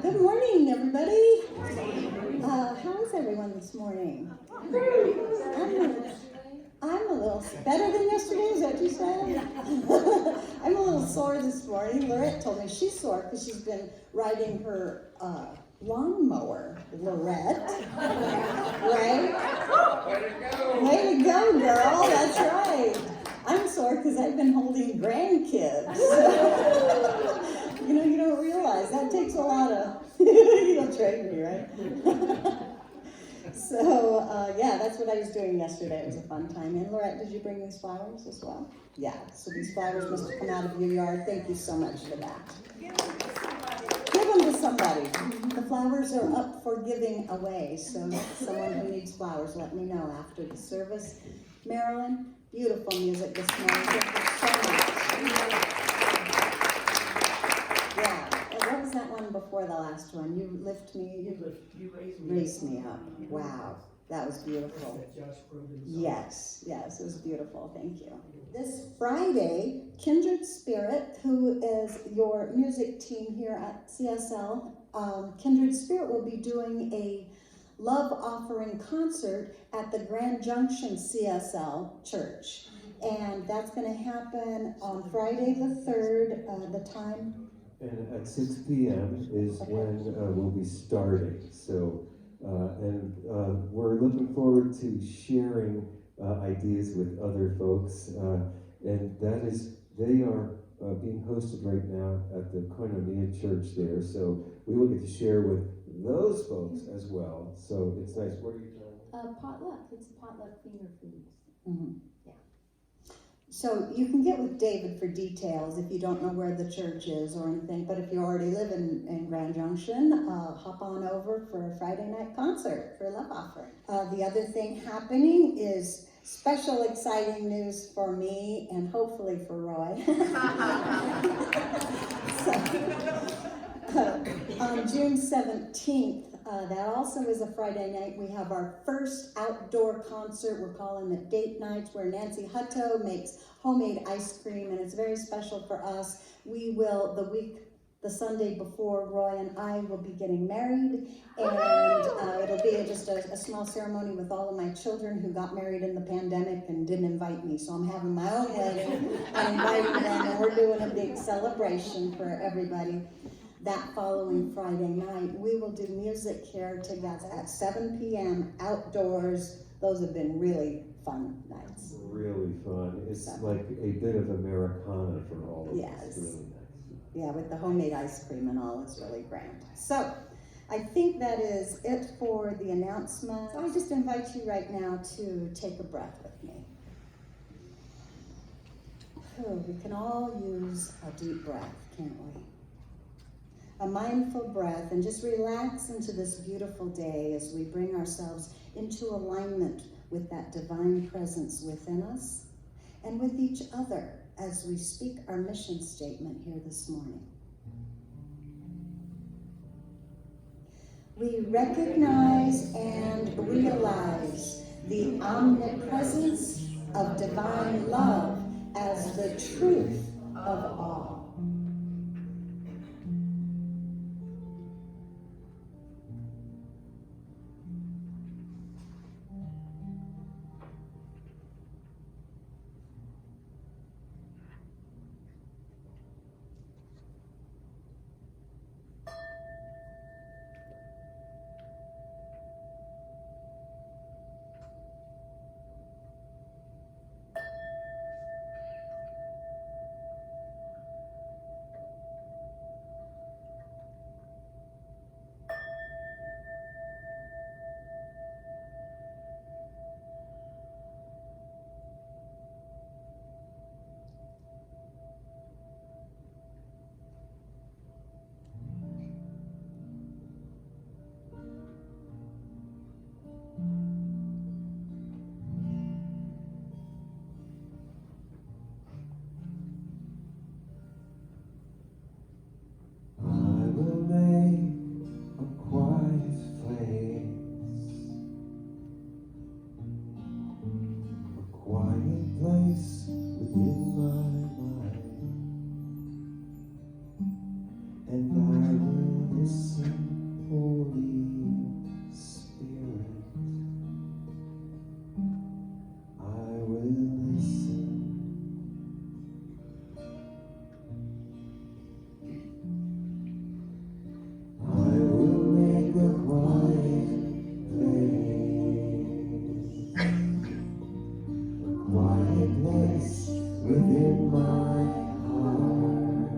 Good morning, everybody. How is everyone this morning? I'm a little better than yesterday, is that what you said? I'm a little sore this morning. Lorette told me she's sore because she's been riding her lawnmower. Lorette, right? Way to go, girl. That's right. I'm sore because I've been holding grandkids. You don't realize that takes a lot of, you don't trade me, right? So, yeah, that's what I was doing yesterday. It was a fun time. And Lorette, did you bring these flowers as well? Yeah, so these flowers must have come out of your yard. Thank you so much for that. Give them to somebody. The flowers are up for giving away. So someone who needs flowers, let me know after the service. Marilyn, beautiful music this morning. Thank you so much. Yeah. What was that one before the last one? You lift me. You raised me up. Wow, that was beautiful. Yes, it was beautiful. Thank you. This Friday, Kindred Spirit, who is your music team here at CSL, Kindred Spirit will be doing a love offering concert at the Grand Junction CSL Church. And that's going to happen on Friday the 3rd, the time. And at 6 p.m. is when we'll be starting. So, we're looking forward to sharing ideas with other folks. And they are being hosted right now at the Koinonia Church there. So we will get to share with those folks as well. So it's nice. What are you doing? Potluck. It's potluck finger foods. Mm-hmm. Yeah. So you can get with David for details if you don't know where the church is or anything, but if you already live in Grand Junction, hop on over for a Friday night concert for a love offering. The other thing happening is special exciting news for me and hopefully for Roy. On June 17th, that also is a Friday night, we have our first outdoor concert. We're calling it Date Nights, where Nancy Hutto makes homemade ice cream, and it's very special for us. We will, the Sunday before, Roy and I will be getting married, and it'll be just a small ceremony with all of my children who got married in the pandemic and didn't invite me, so I'm having my own wedding. I'm inviting them, and we're doing a big celebration for everybody. That following Friday night, we will do music here together at 7 p.m. outdoors. Those have been really fun nights. Really fun. It's like a bit of Americana for all of us. It's really nice. Yeah, with the homemade ice cream and all, it's really grand. So, I think that is it for the announcement. So I just invite you right now to take a breath with me. We can all use a deep breath, can't we? A mindful breath, and just relax into this beautiful day as we bring ourselves into alignment with that divine presence within us and with each other as we speak our mission statement here this morning. We recognize and realize the omnipresence of divine love as the truth of all. place within my mind, and I will listen, Holy Spirit. I will listen. I will make a quiet place within my heart,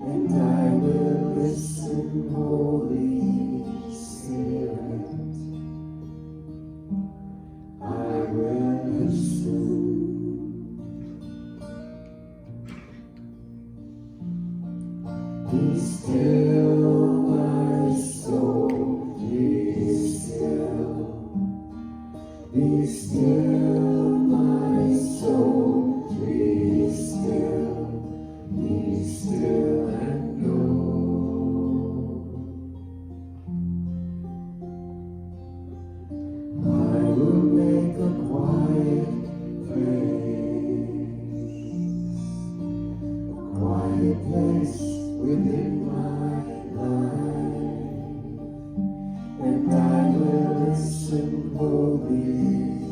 and I will listen, Holy Spirit. I will listen. Be still, my soul, be still. Be still, my soul, be still and know. I will make a quiet place within my life, and I will listen, Holy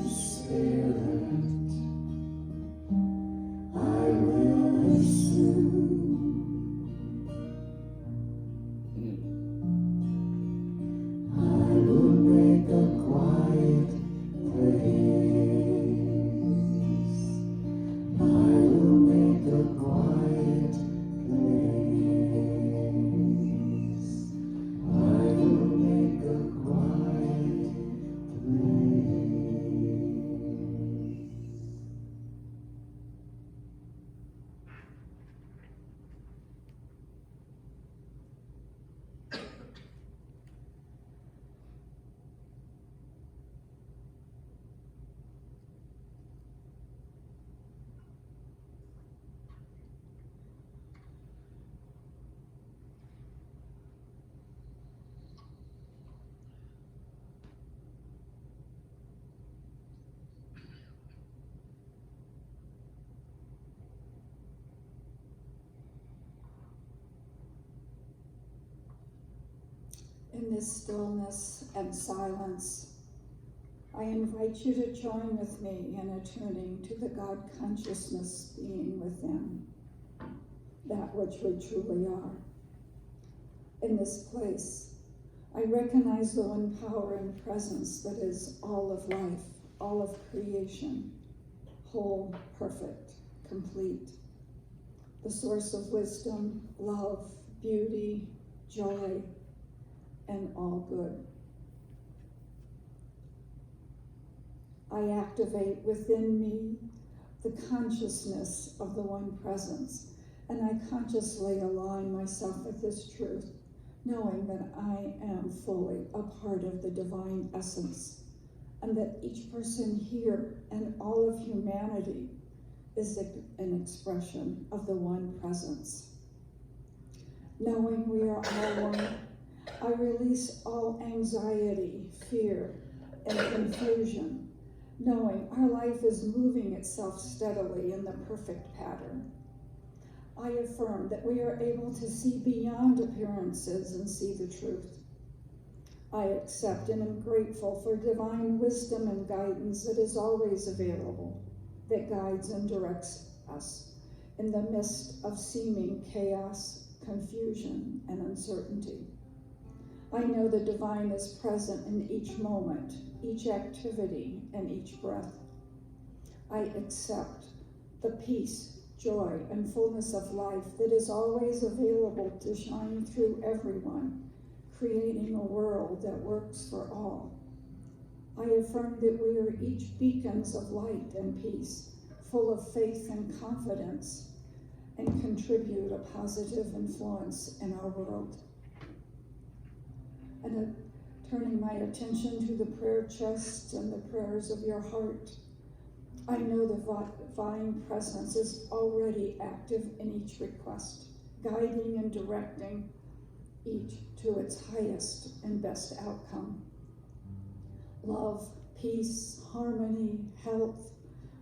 Spirit. I will listen. I will make a quiet place. I will make a quiet place. I will make a quiet place. In this stillness and silence, I invite you to join with me in attuning to the God consciousness being within, that which we truly are. In this place, I recognize the one power and presence that is all of life, all of creation, whole, perfect, complete, the source of wisdom, love, beauty, joy, and all good. I activate within me the consciousness of the one presence, and I consciously align myself with this truth, knowing that I am fully a part of the divine essence, and that each person here and all of humanity is an expression of the one presence. Knowing we are all one, I release all anxiety, fear, and confusion, knowing our life is moving itself steadily in the perfect pattern. I affirm that we are able to see beyond appearances and see the truth. I accept and am grateful for divine wisdom and guidance that is always available, that guides and directs us in the midst of seeming chaos, confusion, and uncertainty. I know the divine is present in each moment, each activity, and each breath. I accept the peace, joy, and fullness of life that is always available to shine through everyone, creating a world that works for all. I affirm that we are each beacons of light and peace, full of faith and confidence, and contribute a positive influence in our world. And turning my attention to the prayer chest and the prayers of your heart, I know the divine presence is already active in each request, guiding and directing each to its highest and best outcome. Love, peace, harmony, health,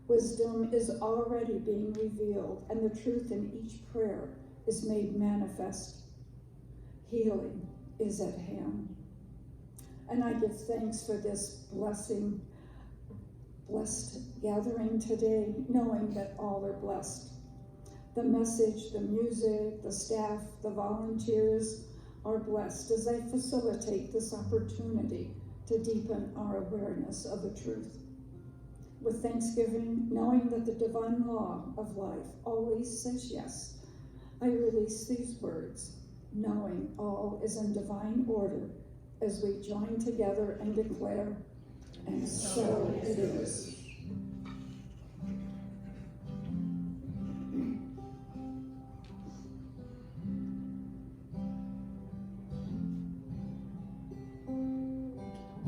Wisdom is already being revealed, and the truth in each prayer is made manifest. Healing is at hand. And I give thanks for this blessed gathering today, knowing that all are blessed. The message, the music, the staff, the volunteers are blessed as they facilitate this opportunity to deepen our awareness of the truth. With thanksgiving, knowing that the divine law of life always says yes, I release these words, knowing all is in divine order as we join together and declare, and so it is.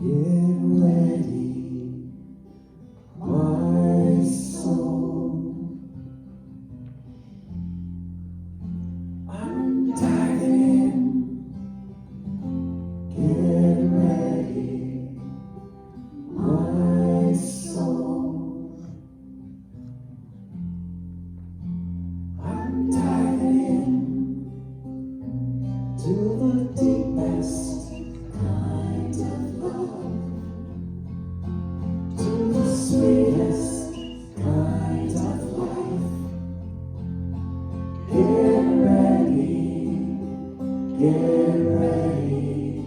Get ready, my soul. I'm diving in. Get ready, my soul. I'm diving in to the deepest kind of love, to the sweetest kind of life. Get ready,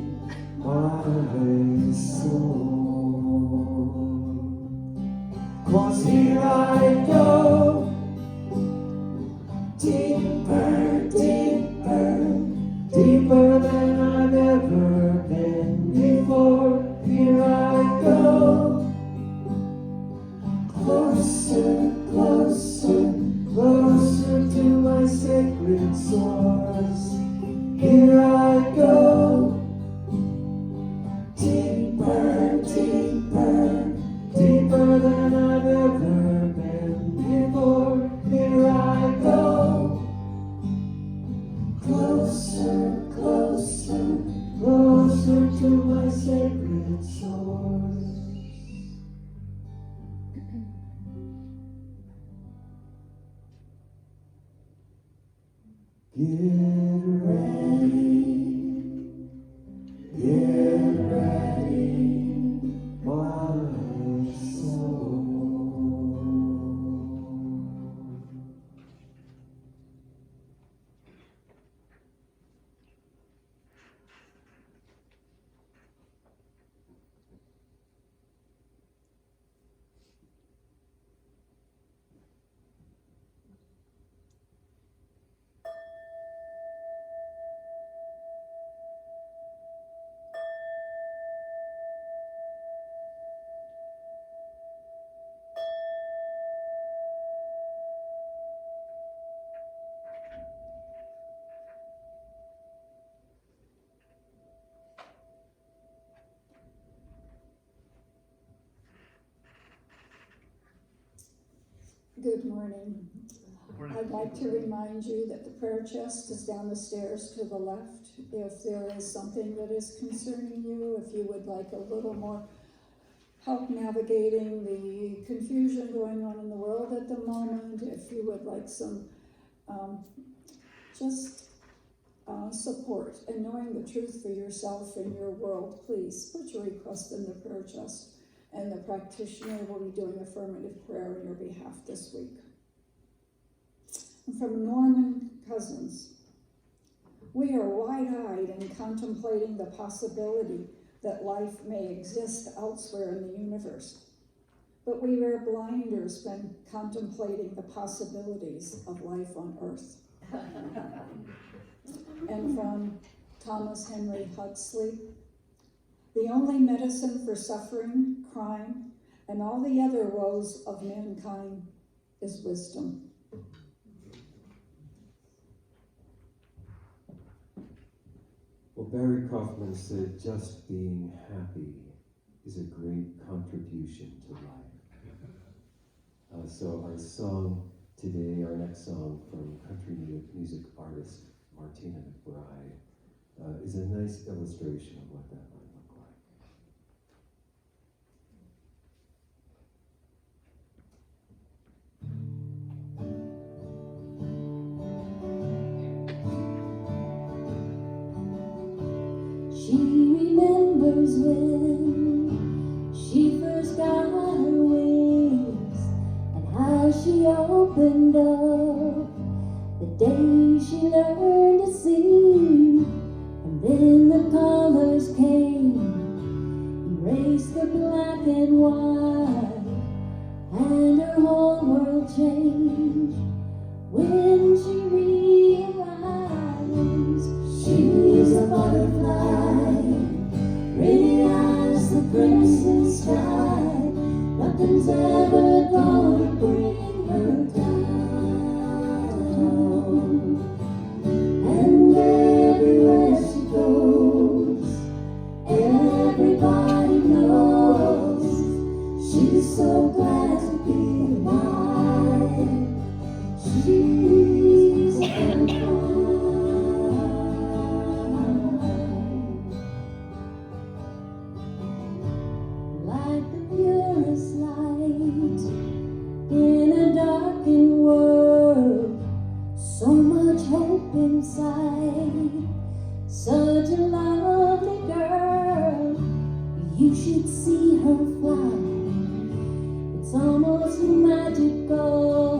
my soul. 'Cause here I go, deeper, deeper, deeper than I've ever been before. Here I go, closer, closer, closer to my sacred source. Here I go, deeper, deeper, deeper than I've ever been before. Here I go, closer, closer, closer to my sacred source. Get ready, my soul. Good morning. I'd like to remind you that the prayer chest is down the stairs to the left. If there is something that is concerning you, if you would like a little more help navigating the confusion going on in the world at the moment, if you would like some support and knowing the truth for yourself and your world, please put your request in the prayer chest, and the practitioner will be doing affirmative prayer on your behalf this week. From Norman Cousins, we are wide-eyed in contemplating the possibility that life may exist elsewhere in the universe, but we wear blinders when contemplating the possibilities of life on Earth. And from Thomas Henry Huxley, the only medicine for suffering, crime, and all the other woes of mankind is wisdom. Well, Barry Kaufman said, just being happy is a great contribution to life. So our song today, our next song from country music artist Martina McBride, is a nice illustration of what that might look like. remembers when she first got her wings, and how she opened up the day she learned to sing. And then the colors came, erased the black and white, and her whole world changed when she realized she's a butterfly, pretty as the crimson sky. Nothing's ever gonna bring her down. And everywhere she goes, everybody knows she's so glad to be alive. She's a like the purest light in a darkened world. So much hope inside, such a lovely girl. You should see her fly, it's almost magical,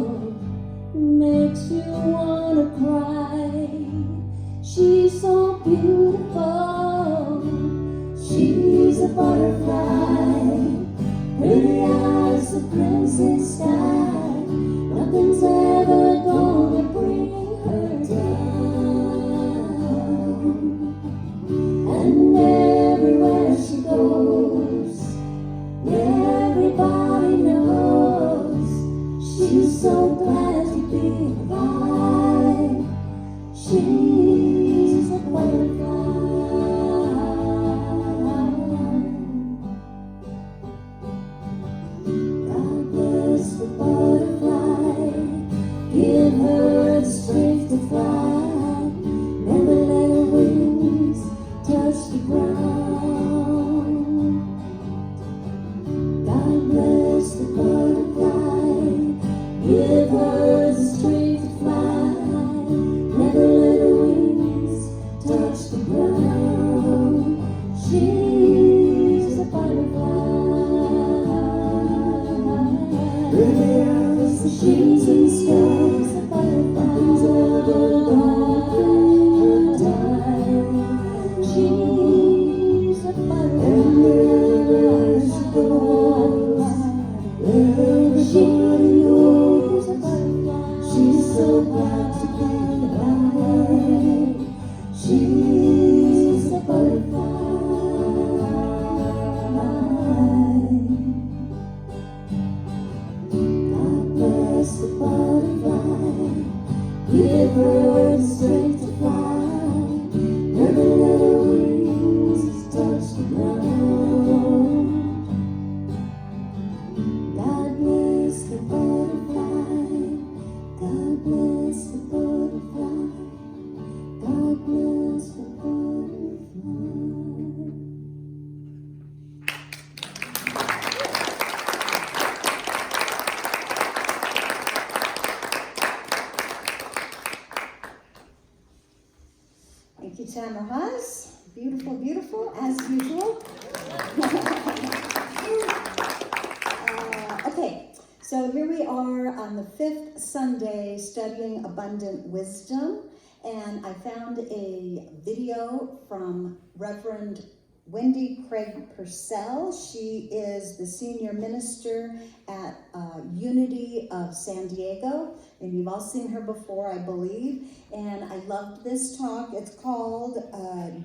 makes you wanna cry. She's so beautiful, she's a butterfly, pretty as the crimson sky. Nothing's ever gonna bring her down. And everywhere she goes, everybody knows she's so glad to be alive. She's a butterfly. God bless the butterfly, give her the strength to fly. Never let her wings touch the ground. God bless the butterfly, give her the strength to fly. Never let her wings touch the ground. She's a butterfly. Pretty as the crimson skies, a butterfly's ever gonna bring her down. She's a butterfly. And wherever she goes, everybody knows she's so glad to be alive. She's a butterfly. God bless the butterfly, give her the strength to fly. Never let her wings touch the ground. God bless the butterfly, God bless the butterfly, God bless the butterfly. Thank you, Tamara Haas. Beautiful, beautiful, as usual. Okay, so here we are on the 5th Sunday studying abundant wisdom, and I found a video from Reverend Wendy Craig Purcell. She is the senior minister at Unity of San Diego, and you've all seen her before, I believe. And I loved this talk. It's called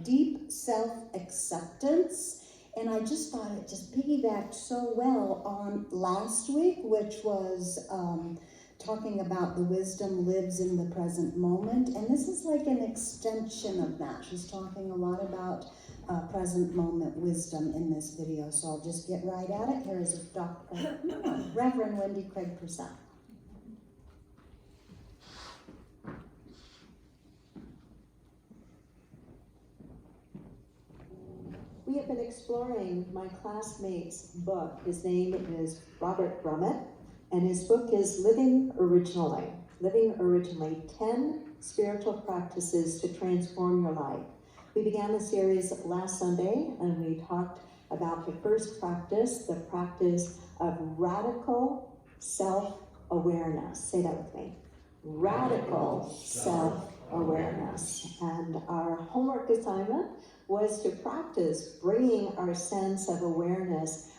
Deep Self-Acceptance. And I just thought it just piggybacked so well on last week, which was talking about the wisdom lives in the present moment. And this is like an extension of that. She's talking a lot about present moment wisdom in this video. So I'll just get right at it. Here is Reverend Wendy Craig Purcell. We have been exploring my classmate's book. His name is Robert Brummett, and his book is Living Originally, 10 Spiritual Practices to Transform Your Life. We began the series last Sunday, and we talked about the first practice, the practice of radical self-awareness. Say that with me. Radical self-awareness. And our homework assignment was to practice bringing our sense of awareness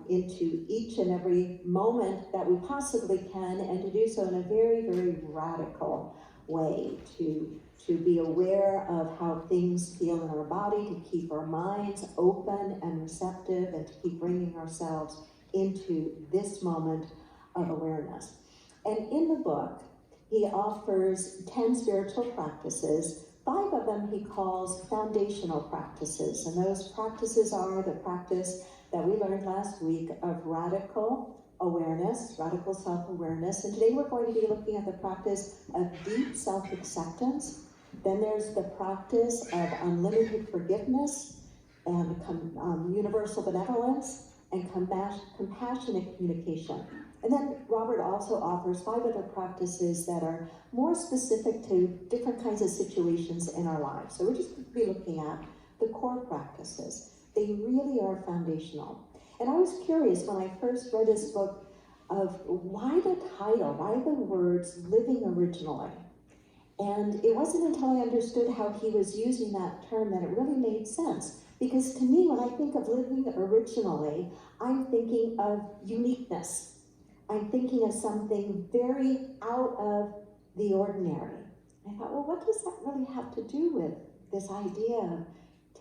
into each and every moment that we possibly can, and to do so in a very, very radical way, to be aware of how things feel in our body, to keep our minds open and receptive, and to keep bringing ourselves into this moment of awareness. And in the book, he offers 10 spiritual practices. 5 of them he calls foundational practices, and those practices are the practice that we learned last week of radical awareness, radical self-awareness, and today we're going to be looking at the practice of deep self-acceptance. Then there's the practice of unlimited forgiveness and universal benevolence and compassionate communication. And then Robert also offers 5 other practices that are more specific to different kinds of situations in our lives. So we're just going to be looking at the core practices. They really are foundational. And I was curious when I first read his book of why the title, why the words living originally? And it wasn't until I understood how he was using that term that it really made sense. Because to me, when I think of living originally, I'm thinking of uniqueness. I'm thinking of something very out of the ordinary. I thought, well, what does that really have to do with this idea of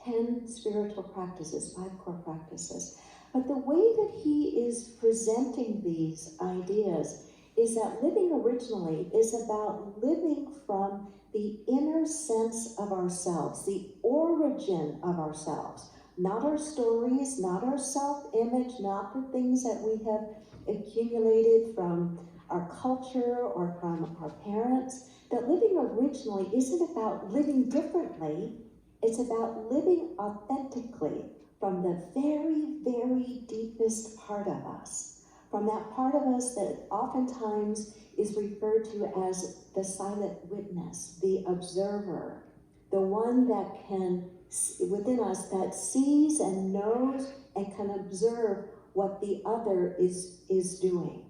10 spiritual practices, 5 core practices? But the way that he is presenting these ideas is that living originally is about living from the inner sense of ourselves, the origin of ourselves, not our stories, not our self-image, not the things that we have accumulated from our culture or from our parents. That living originally isn't about living differently, it's about living authentically from the very, very deepest part of us, from that part of us that oftentimes is referred to as the silent witness, the observer, the one that can, within us, that sees and knows and can observe what the other is doing.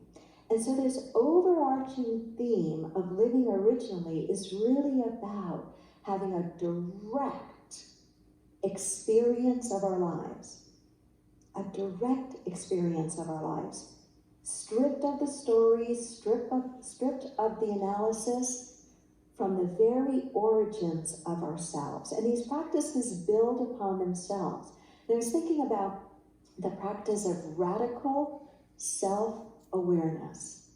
And so this overarching theme of living originally is really about having a direct experience of our lives, a direct experience of our lives, stripped of the stories, stripped of the analysis, from the very origins of ourselves. And these practices build upon themselves. And I was thinking about the practice of radical self-awareness,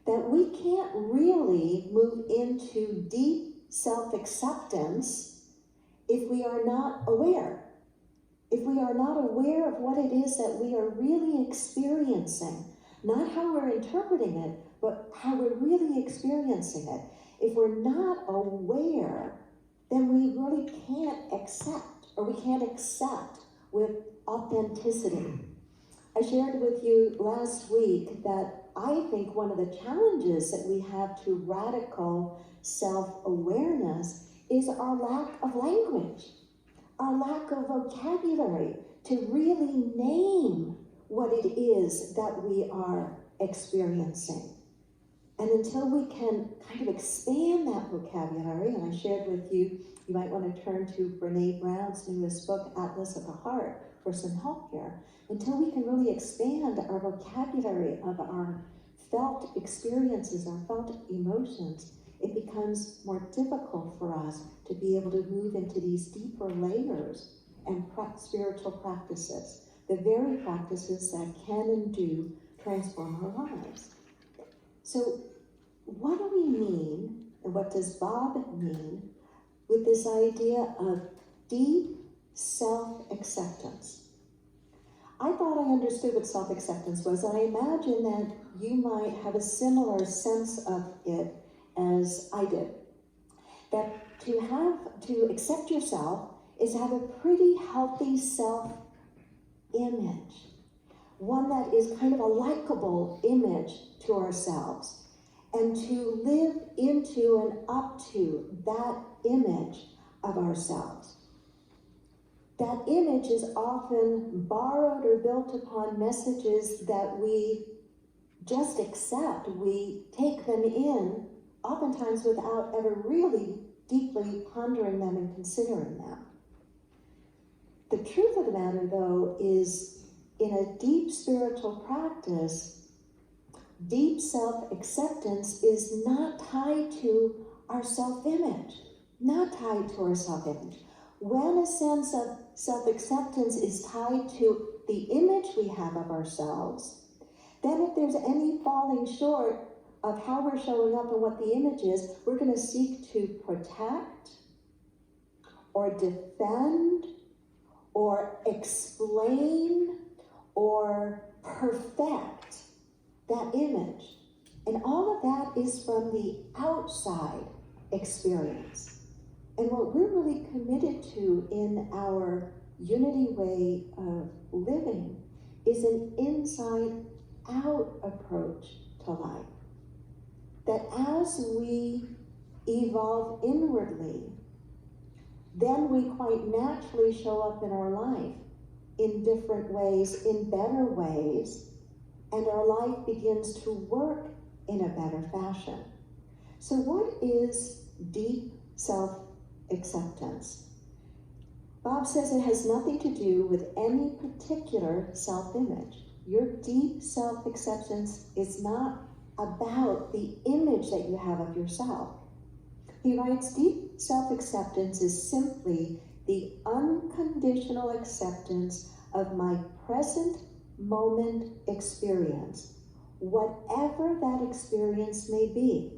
that we can't really move into deep self-acceptance if we are not aware. If we are not aware of what it is that we are really experiencing, not how we're interpreting it, but how we're really experiencing it. If we're not aware, then we really can't accept, or we can't accept with authenticity. I shared with you last week that I think one of the challenges that we have to radical self-awareness is our lack of language, our lack of vocabulary to really name what it is that we are experiencing. And until we can kind of expand that vocabulary, and I shared with you, you might want to turn to Brene Brown's newest book, Atlas of the Heart, for some help here. Until we can really expand our vocabulary of our felt experiences, our felt emotions, it becomes more difficult for us to be able to move into these deeper layers and spiritual practices, the very practices that can and do transform our lives. So what do we mean, and what does Bob mean, with this idea of deep self-acceptance? I thought I understood what self-acceptance was, and I imagine that you might have a similar sense of it as I did. That to accept yourself is to have a pretty healthy self-image, one that is kind of a likable image to ourselves, and to live into and up to that image of ourselves. that image is often borrowed or built upon messages that we just accept. We take them in, oftentimes without ever really deeply pondering them and considering them. The truth of the matter, though, is in a deep spiritual practice, deep self-acceptance is not tied to our self-image, not tied to our self-image. When a sense of self-acceptance is tied to the image we have of ourselves, then if there's any falling short of how we're showing up and what the image is, we're going to seek to protect or defend or explain or perfect that image. And all of that is from the outside experience. And what we're really committed to in our unity way of living is an inside-out approach to life. That as we evolve inwardly, then we quite naturally show up in our life in different ways, in better ways, and our life begins to work in a better fashion. So what is deep self-acceptance? Bob says it has nothing to do with any particular self-image. Your deep self-acceptance is not about the image that you have of yourself. He writes, deep self-acceptance is simply the unconditional acceptance of my present moment experience, whatever that experience may be.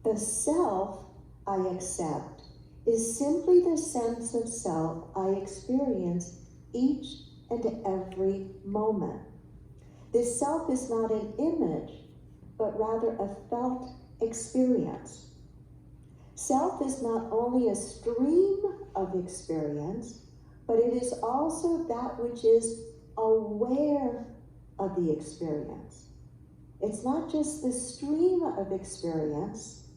The self I accept is simply the sense of self I experience each and every moment. This self is not an image, but rather a felt experience. Self is not only a stream of experience, but it is also that which is aware of the experience. It's not just the stream of experience,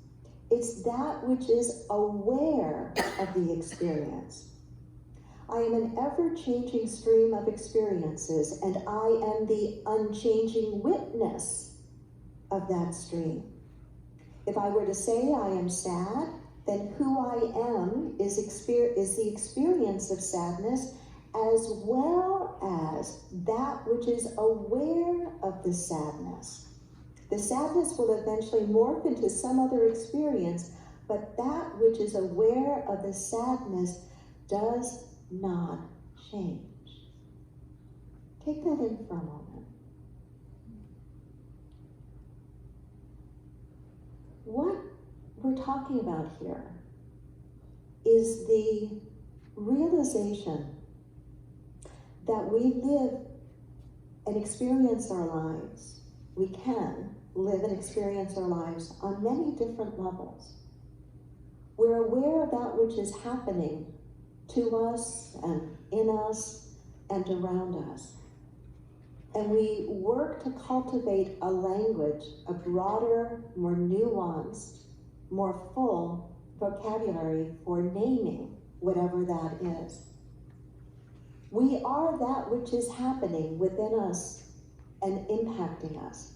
it's that which is aware of the experience. I am an ever-changing stream of experiences, and I am the unchanging witness of that stream. If I were to say I am sad, then who I am is the experience of sadness, as well as that which is aware of the sadness. The sadness will eventually morph into some other experience, but that which is aware of the sadness does not change. Take that in for a moment. What we're talking about here is the realization that we live and experience our lives. We can live and experience our lives on many different levels. We're aware of that which is happening to us and in us and around us. And we work to cultivate a language, a broader, more nuanced, more full vocabulary for naming whatever that is. We are that which is happening within us and impacting us.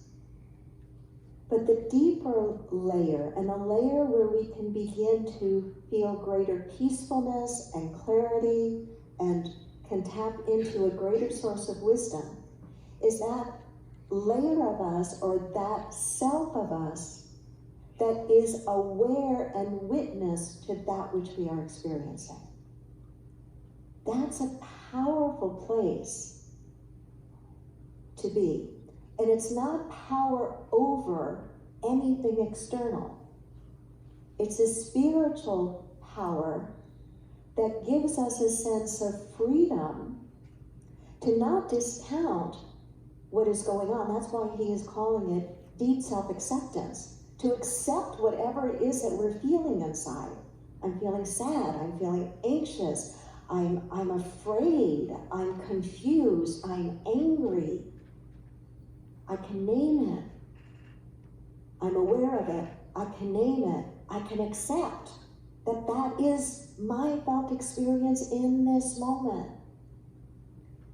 But the deeper layer, and a layer where we can begin to feel greater peacefulness and clarity and can tap into a greater source of wisdom, is that layer of us, or that self of us, that is aware and witness to that which we are experiencing. That's a powerful place to be. And it's not power over anything external. It's a spiritual power that gives us a sense of freedom to not discount what is going on. That's why he is calling it deep self-acceptance. To accept whatever it is that we're feeling inside. I'm feeling sad, I'm feeling anxious, I'm afraid, I'm confused, I'm angry. I can name it. I'm aware of it. I can name it. I can accept that that is my felt experience in this moment.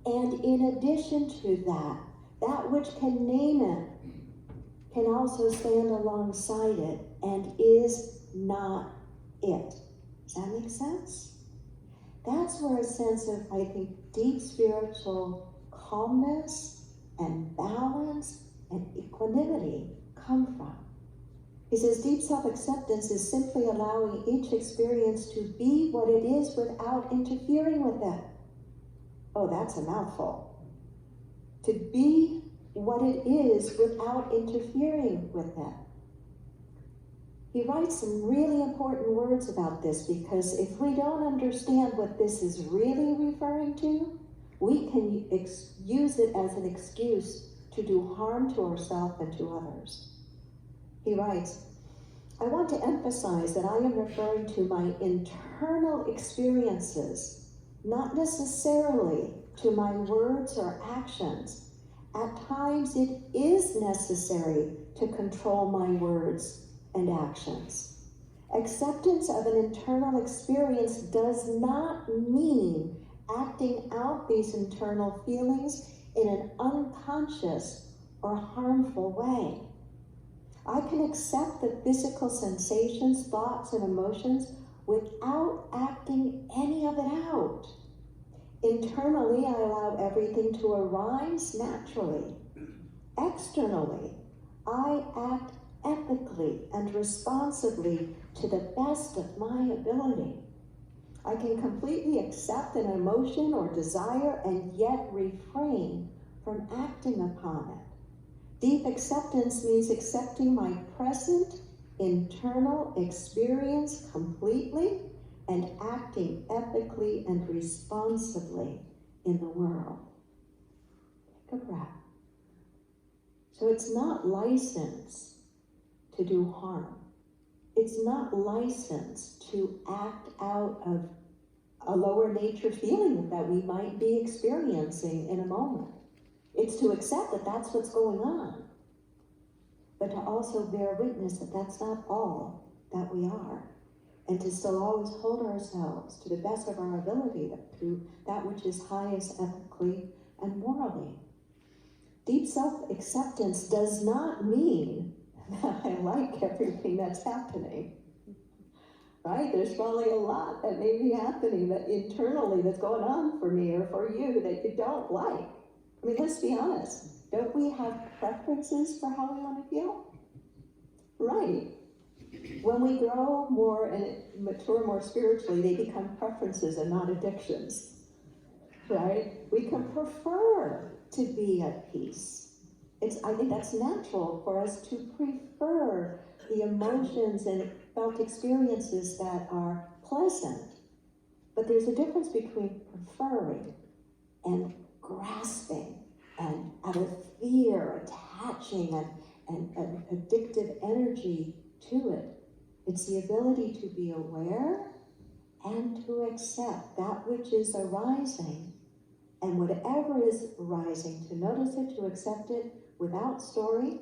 And in addition to that, that which can name it can also stand alongside it and is not it. Does that make sense? That's where a sense of, I think, deep spiritual calmness and balance and equanimity come from. He says deep self-acceptance is simply allowing each experience to be what it is without interfering with it. Oh, that's a mouthful. To be what it is without interfering with it. He writes some really important words about this, because if we don't understand what this is really referring to, we can use it as an excuse to do harm to ourselves and to others. He writes, I want to emphasize that I am referring to my internal experiences, not necessarily to my words or actions. At times it is necessary to control my words and actions. Acceptance of an internal experience does not mean acting out these internal feelings in an unconscious or harmful way. I can accept the physical sensations, thoughts, and emotions without acting any of it out. Internally, I allow everything to arise naturally. Externally, I act ethically and responsibly to the best of my ability. I can completely accept an emotion or desire and yet refrain from acting upon it. Deep acceptance means accepting my present internal experience completely and acting ethically and responsibly in the world. Take a breath. So it's not license to do harm. It's not license to act out of a lower nature feeling that we might be experiencing in a moment. It's to accept that that's what's going on, but to also bear witness that that's not all that we are, and to still always hold ourselves to the best of our ability to that which is highest ethically and morally. Deep self-acceptance does not mean that I like everything that's happening, right? There's probably a lot that may be happening that internally that's going on for me or for you that you don't like. I mean, let's be honest. Don't we have preferences for how we want to feel? Right. When we grow more and mature more spiritually, they become preferences and not addictions, right? We can prefer to be at peace. I think that's natural for us to prefer the emotions and felt experiences that are pleasant. But there's a difference between preferring and grasping and out of fear, attaching and addictive energy to it. It's the ability to be aware and to accept that which is arising, and whatever is arising, to notice it, to accept it without story.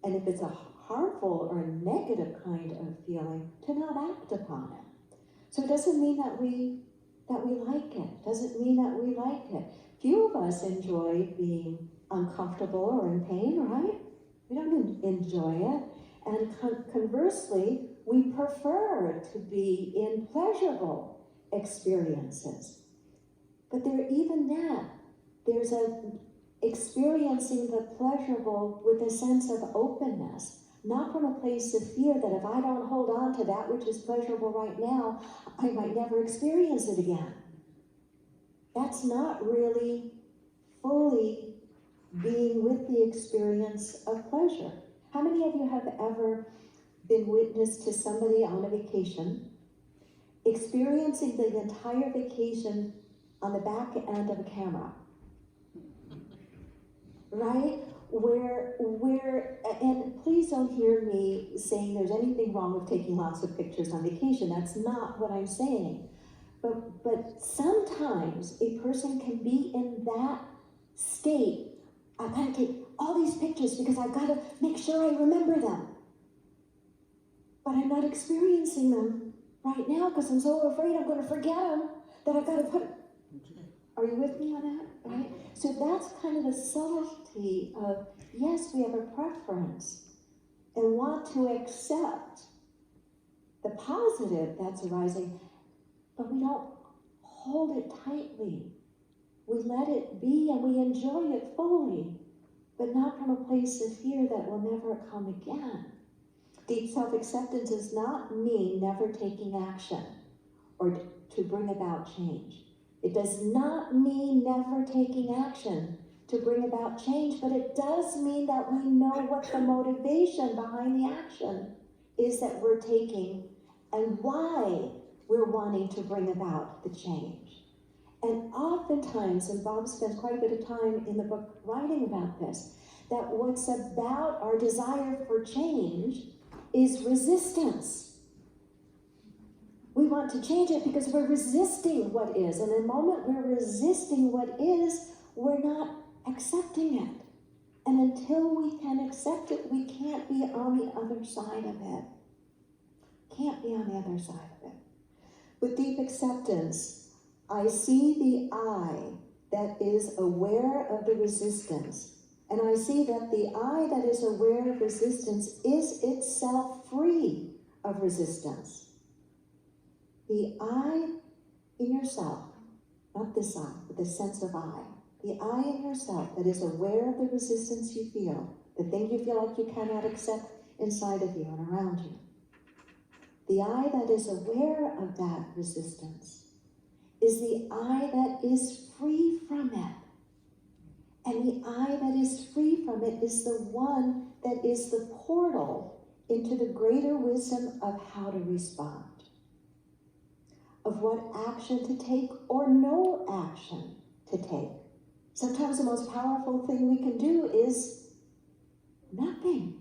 And if it's a harmful or a negative kind of feeling, to not act upon it. So it doesn't mean that we like it. Doesn't mean that we like it. Few of us enjoy being uncomfortable or in pain, right? We don't enjoy it. And conversely, we prefer to be in pleasurable experiences. But there's experiencing the pleasurable with a sense of openness, not from a place of fear that if I don't hold on to that which is pleasurable right now, I might never experience it again. That's not really fully being with the experience of pleasure. How many of you have ever been witness to somebody on a vacation, experiencing the entire vacation on the back end of a camera? Right? And please don't hear me saying there's anything wrong with taking lots of pictures on vacation. That's not what I'm saying. But sometimes a person can be in that state. I've got to take all these pictures because I've got to make sure I remember them. But I'm not experiencing them right now because I'm so afraid I'm going to forget them that I've got to put. Are you with me on that? Right? So that's kind of the subtlety of, yes, we have a preference and want to accept the positive that's arising, but we don't hold it tightly. We let it be and we enjoy it fully, but not from a place of fear that will never come again. Deep self-acceptance does not mean never taking action or to bring about change. It does not mean never taking action to bring about change, but it does mean that we know what the motivation behind the action is that we're taking and why we're wanting to bring about the change. And oftentimes, and Bob spends quite a bit of time in the book writing about this, that what's about our desire for change is resistance. We want to change it because we're resisting what is. And the moment we're resisting what is, we're not accepting it. And until we can accept it, we can't be on the other side of it. Can't be on the other side of it. With deep acceptance, I see the I that is aware of the resistance. And I see that the I that is aware of resistance is itself free of resistance. The I in yourself, not this I, but the sense of I. The I in yourself that is aware of the resistance you feel, the thing you feel like you cannot accept inside of you and around you. The I that is aware of that resistance is the I that is free from it. And the I that is free from it is the one that is the portal into the greater wisdom of how to respond, of what action to take or no action to take. Sometimes the most powerful thing we can do is nothing.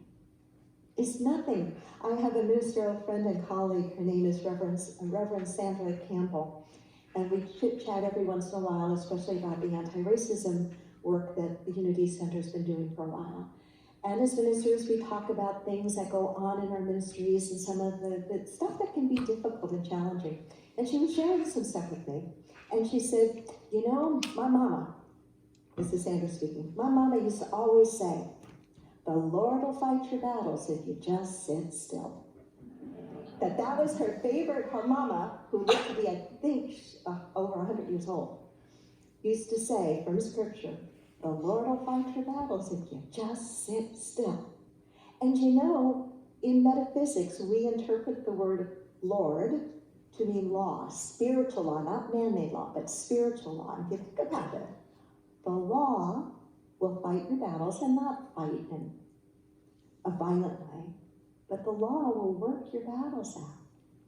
It's nothing. I have a ministerial friend and colleague. Her name is Reverend Sandra Campbell. And we chit-chat every once in a while, especially about the anti-racism work that the Unity Center's been doing for a while. And as ministers, we talk about things that go on in our ministries and some of the stuff that can be difficult and challenging. And she was sharing some stuff with me. And she said, you know, my mama, this is Sandra speaking, my mama used to always say, the Lord will fight your battles if you just sit still. That was her favorite. Her mama, who lived to be, I think, over 100 years old, used to say from scripture, the Lord will fight your battles if you just sit still. And you know, in metaphysics, we interpret the word Lord to mean law, spiritual law, not man-made law, but spiritual law. And if you think about it, the law will fight your battles and not fight in a violent way, but the law will work your battles out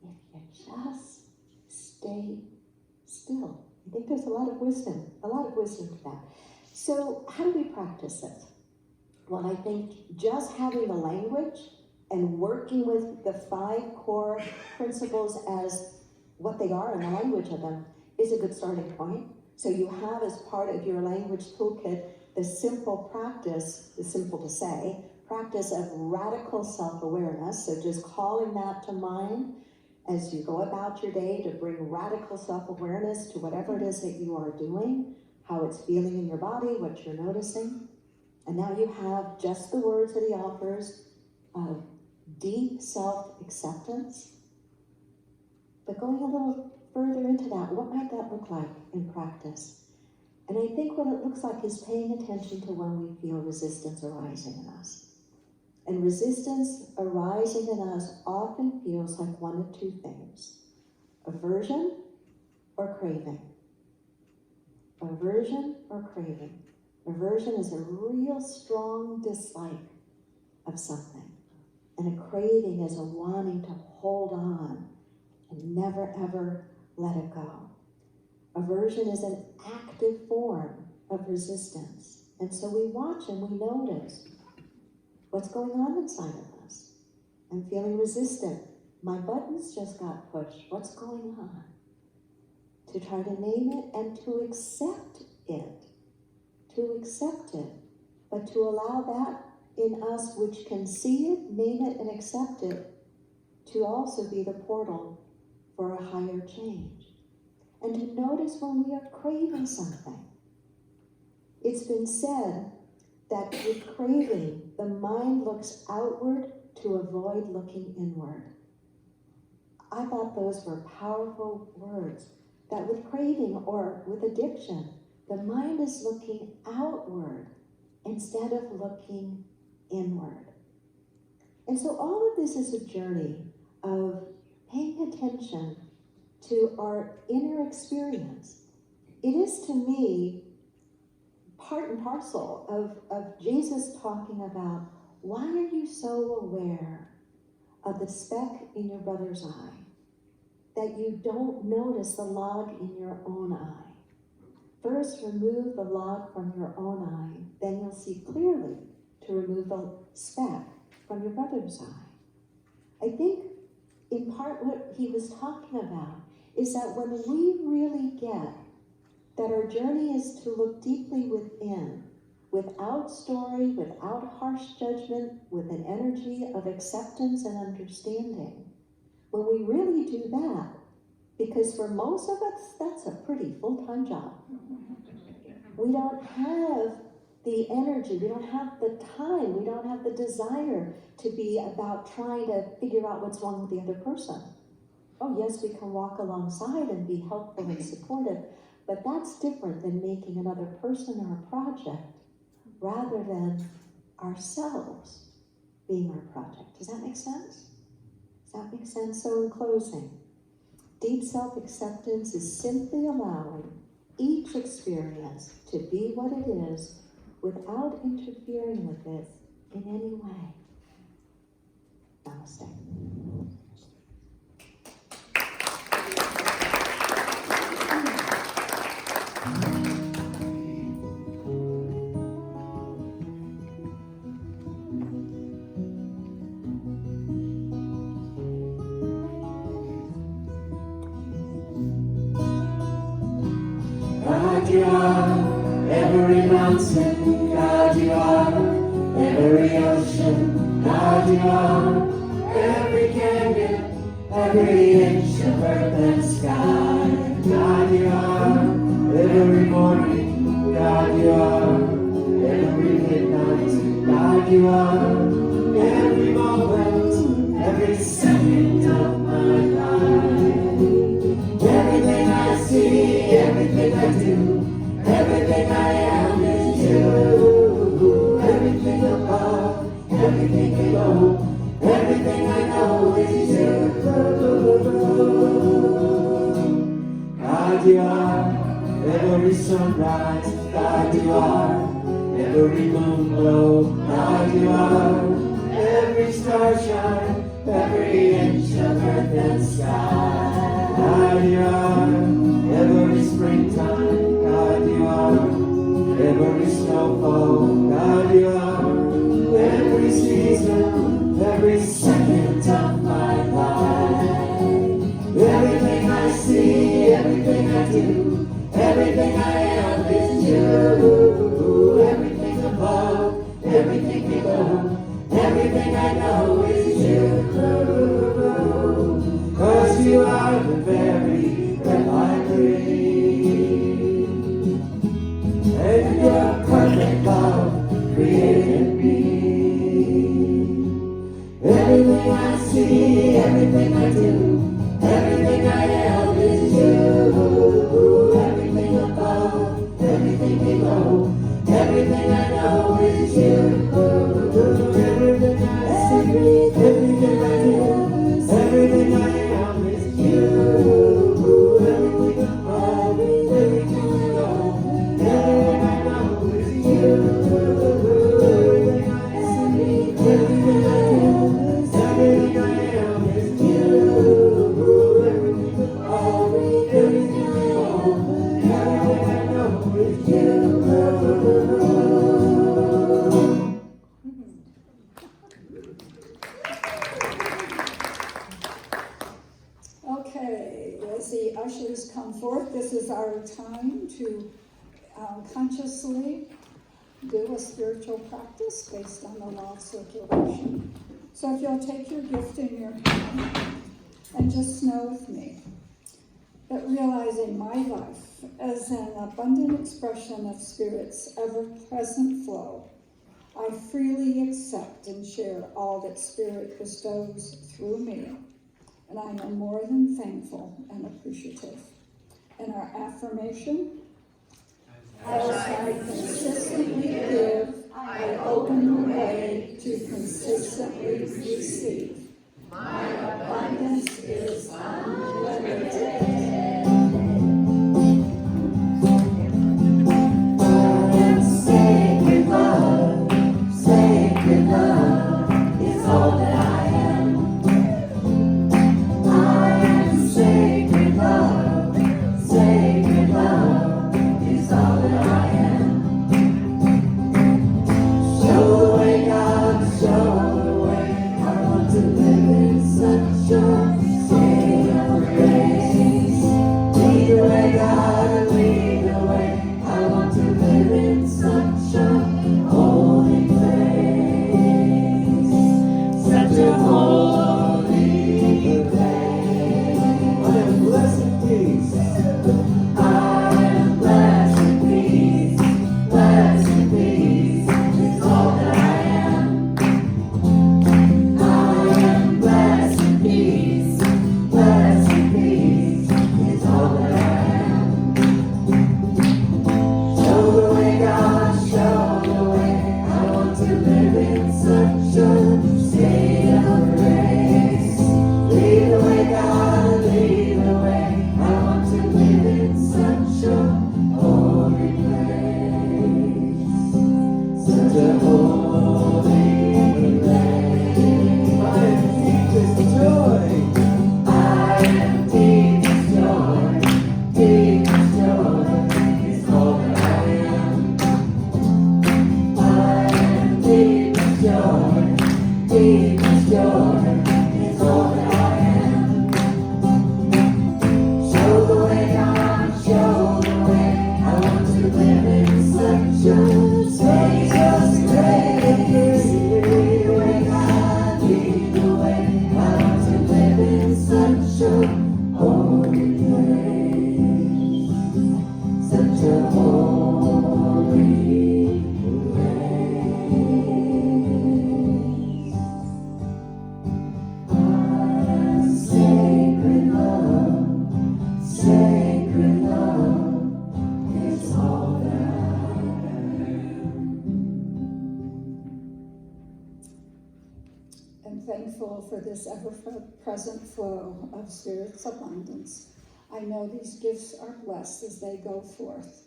if you just stay still. I think there's a lot of wisdom to that. So how do we practice it? Well, I think just having the language and working with the 5 core principles as what they are and the language of them is a good starting point. So you have as part of your language toolkit the simple practice, the simple to say, practice of radical self-awareness. So just calling that to mind as you go about your day to bring radical self-awareness to whatever it is that you are doing, how it's feeling in your body, what you're noticing. And now you have just the words that he offers of deep self-acceptance. But going a little further into that, what might that look like in practice? And I think what it looks like is paying attention to when we feel resistance arising in us. And resistance arising in us often feels like one of 2 things: aversion or craving. Aversion or craving. Aversion is a real strong dislike of something. And a craving is a wanting to hold on and never ever let it go. Aversion is an active form of resistance. And so we watch and we notice what's going on inside of us. I'm feeling resistant. My buttons just got pushed. What's going on? To try to name it and to accept it. To accept it. But to allow that in us which can see it, name it, and accept it, to also be the portal for a higher change. And to notice when we are craving something. It's been said that with craving, the mind looks outward to avoid looking inward. I thought those were powerful words, that with craving or with addiction, the mind is looking outward instead of looking inward. And so all of this is a journey of paying attention to our inner experience. It is, to me, part and parcel of Jesus talking about, why are you so aware of the speck in your brother's eye that you don't notice the log in your own eye? First, remove the log from your own eye, then you'll see clearly to remove the speck from your brother's eye. I think in part what he was talking about is that when we really get that our journey is to look deeply within, without story, without harsh judgment, with an energy of acceptance and understanding. When we really do that, because for most of us, that's a pretty full-time job. We don't have the energy, we don't have the time, we don't have the desire to be about trying to figure out what's wrong with the other person. Oh yes, we can walk alongside and be helpful and supportive, but that's different than making another person or a project rather than ourselves being our project. Does that make sense? Does that make sense? So in closing, deep self-acceptance is simply allowing each experience to be what it is without interfering with it in any way. Namaste. God, you are every mountain. God, you are every ocean. God, you are every canyon, every inch of earth and sky. God, you are every morning. God, you are every midnight. God, you are every moment, every second of my life. Everything I see, everything I do, everything I am is you. Everything above, everything below, everything I know is you. God, you are every sunrise. God, you are every moon glow. God, you are every star shine, every inch of earth and sky. God, you are every springtime. God, you are every snowfall. God, you are every season, every second of my life. Everything I see, everything I do, everything I am is you. Everything above, everything below, everything I know is you. 'Cause you are the very breath I breathe, and your perfect love created me. Everything I see, everything I do, everything I am is you. Everything above, everything below, everything I know is you. Everything I see, everything I do, everything I am is you. Everything above, everything below, everything I know is you. Everything I see, everything I do, everything I am is you. Everything above, everything below, everything I know is you. Okay, as the ushers come forth, this is our time to consciously do a spiritual practice based on the law of circulation. So if you'll take your gift in your hand, And just know with me that realizing my life as an abundant expression of Spirit's ever-present flow, I freely accept and share all that Spirit bestows through me, and I am more than thankful and appreciative. And our affirmation, as I consistently give, I open the way to consistently receive. My abundance is unlimited. Sacred love is all that I am. I am sacred love is all that I am. Show the way, God, show the way. I want to live in such a state of grace. Lead the way, God, lead the way. I want to live in such a holy place. Such a holy place. I am blessed in peace. I am blessed in peace. Blessed in peace is all that I am. I am blessed in peace. Blessed in peace is all that I am. Show the way, God, show the way. I want to live in such a state of grace. Lead the way, God, lead the way. I want to live in such a holy place. Such a holy place. I am deepest joy. I am deepest joy. Deepest joy is all that I am. I am deepest joy. Deepest joy is all that I am. Show the way, God, show the way. I want to live in such a spacious grace. Lead the way, God, lead the way. I want to live in such a holy place. Such a holy place. I am sacred love. Sacred love is all that I am. And thankful for this ever-present flow of Spirit's abundance. I know these gifts are blessed as they go forth,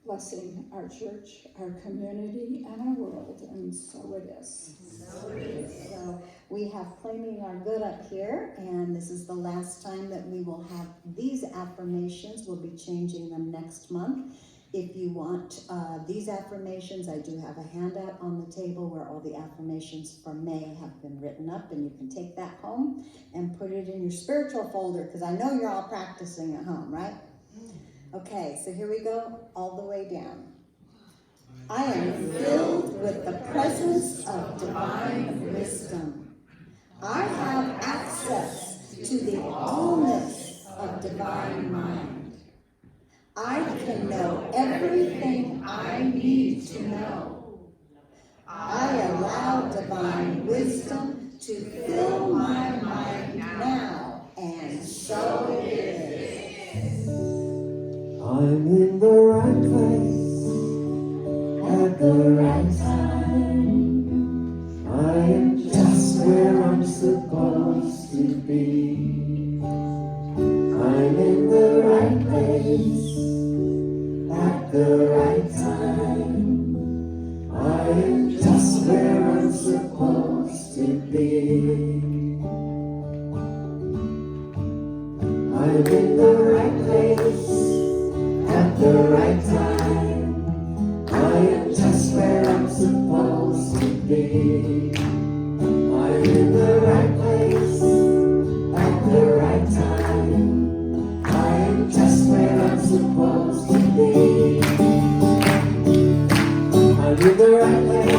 blessing our church, our community, and our world, and so it is. So we have Claiming Our Good up here, and this is the last time that we will have these affirmations. We'll be changing them next month. If you want these affirmations, I do have a handout on the table where all the affirmations for May have been written up, and you can take that home and put it in your spiritual folder, because I know you're all practicing at home, right? Okay, so here we go, all the way down. I am filled with the presence of divine wisdom. I have access to the allness of divine mind. I can know everything I need to know. I allow divine wisdom to fill my mind now, and so it is. I'm in the right place at the right time. I am just where I'm supposed to be. I'm in the right place at the right time. I am just where I'm supposed to be. I'm in the right place at the right time. I am just where I'm supposed to be. I'm in the right place at the right time. I am just where I'm supposed to be. I'm in the right place